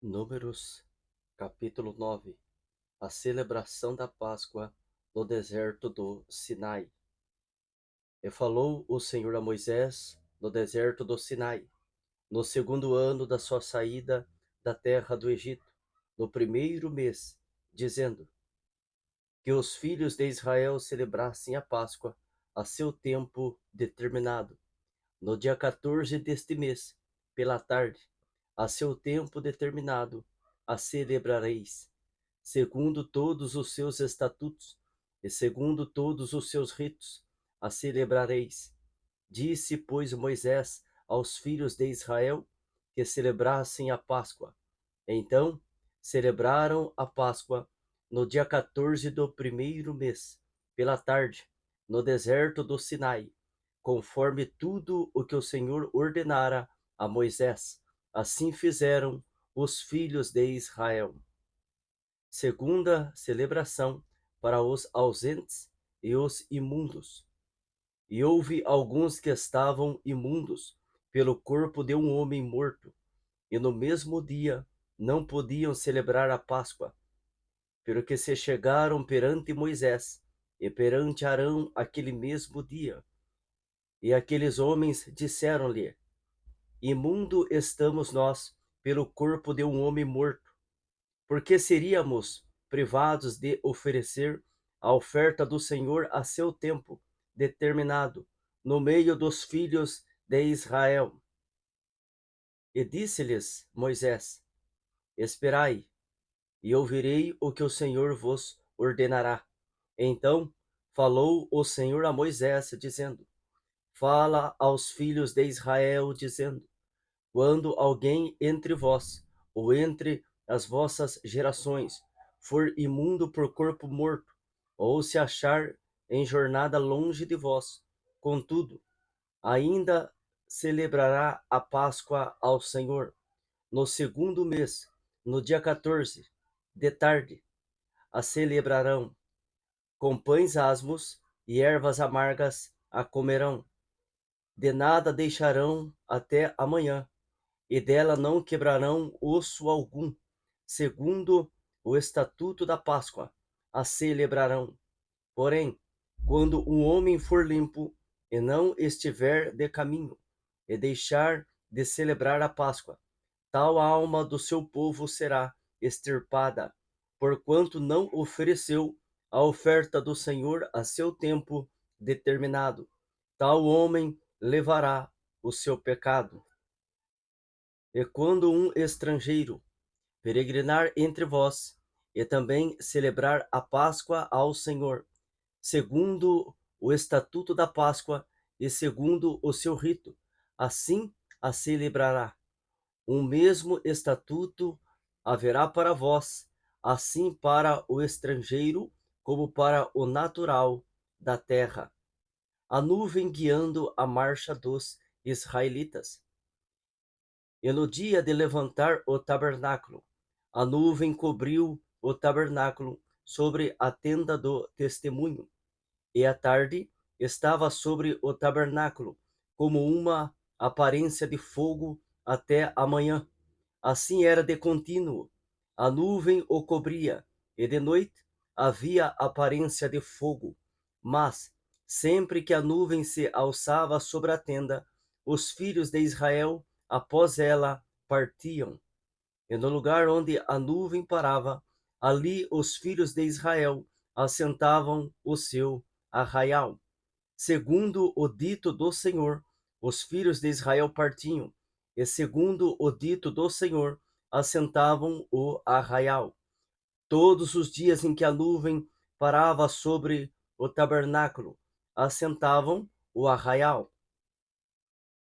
Números, capítulo 9. A celebração da Páscoa no deserto do Sinai. E falou o Senhor a Moisés no deserto do Sinai, no segundo ano da sua saída da terra do Egito, no primeiro mês, dizendo: que os filhos de Israel celebrassem a Páscoa a seu tempo determinado, no dia 14 deste mês, pela tarde, a seu tempo determinado, a celebrareis, segundo todos os seus estatutos e segundo todos os seus ritos, a celebrareis. Disse, pois, Moisés aos filhos de Israel que celebrassem a Páscoa. Então celebraram a Páscoa no dia 14 do primeiro mês, pela tarde, no deserto do Sinai, conforme tudo o que o Senhor ordenara a Moisés. Assim fizeram os filhos de Israel. Segunda celebração para os ausentes e os imundos. E houve alguns que estavam imundos pelo corpo de um homem morto, e no mesmo dia não podiam celebrar a Páscoa, pelo que se chegaram perante Moisés e perante Arão aquele mesmo dia. E aqueles homens disseram-lhe: imundo estamos nós pelo corpo de um homem morto, porque seríamos privados de oferecer a oferta do Senhor a seu tempo determinado, no meio dos filhos de Israel. E disse-lhes Moisés: esperai, e ouvirei o que o Senhor vos ordenará. Então falou o Senhor a Moisés, dizendo: fala aos filhos de Israel, dizendo: quando alguém entre vós, ou entre as vossas gerações, for imundo por corpo morto, ou se achar em jornada longe de vós, contudo, ainda celebrará a Páscoa ao Senhor, no segundo mês, no dia 14, de tarde, a celebrarão. Com pães asmos e ervas amargas a comerão. De nada deixarão até amanhã, e dela não quebrarão osso algum, segundo o estatuto da Páscoa, a celebrarão. Porém, quando um homem for limpo e não estiver de caminho, e deixar de celebrar a Páscoa, tal alma do seu povo será extirpada, porquanto não ofereceu a oferta do Senhor a seu tempo determinado. Tal homem levará o seu pecado. E quando um estrangeiro peregrinar entre vós, e também celebrar a Páscoa ao Senhor, segundo o estatuto da Páscoa e segundo o seu rito, assim a celebrará. Um mesmo estatuto haverá para vós, assim para o estrangeiro como para o natural da terra. A nuvem guiando a marcha dos israelitas. E no dia de levantar o tabernáculo, a nuvem cobriu o tabernáculo sobre a tenda do testemunho, e à tarde estava sobre o tabernáculo como uma aparência de fogo até a manhã. Assim era de contínuo. A nuvem o cobria, e de noite havia aparência de fogo. Mas, sempre que a nuvem se alçava sobre a tenda, os filhos de Israel, após ela, partiam. E no lugar onde a nuvem parava, ali os filhos de Israel assentavam o seu arraial. Segundo o dito do Senhor, os filhos de Israel partiam, e segundo o dito do Senhor, assentavam o arraial. Todos os dias em que a nuvem parava sobre o tabernáculo, assentavam o arraial.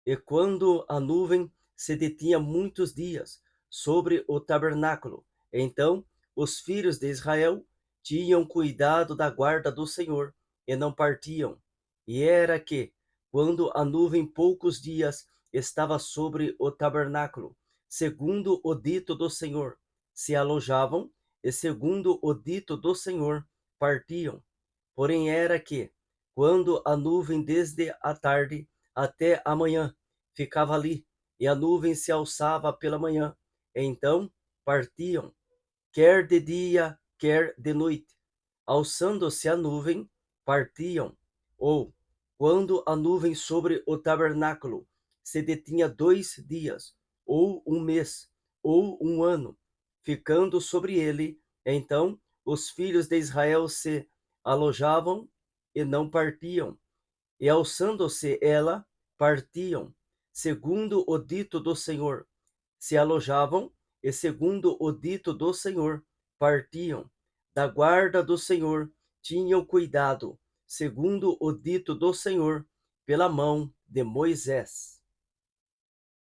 E quando a nuvem se detinha muitos dias sobre o tabernáculo, então os filhos de Israel tinham cuidado da guarda do Senhor e não partiam. E era que, quando a nuvem poucos dias estava sobre o tabernáculo, segundo o dito do Senhor, se alojavam, e segundo o dito do Senhor, partiam. Porém era que, quando a nuvem desde a tarde até a manhã ficava ali, e a nuvem se alçava pela manhã, então partiam, quer de dia, quer de noite. Alçando-se a nuvem, partiam. Ou, quando a nuvem sobre o tabernáculo se detinha 2 dias, ou um mês, ou um ano, ficando sobre ele, então os filhos de Israel se alojavam e não partiam. E alçando-se ela, partiam, segundo o dito do Senhor. Se alojavam, e segundo o dito do Senhor, partiam. Da guarda do Senhor tinham cuidado, segundo o dito do Senhor, pela mão de Moisés.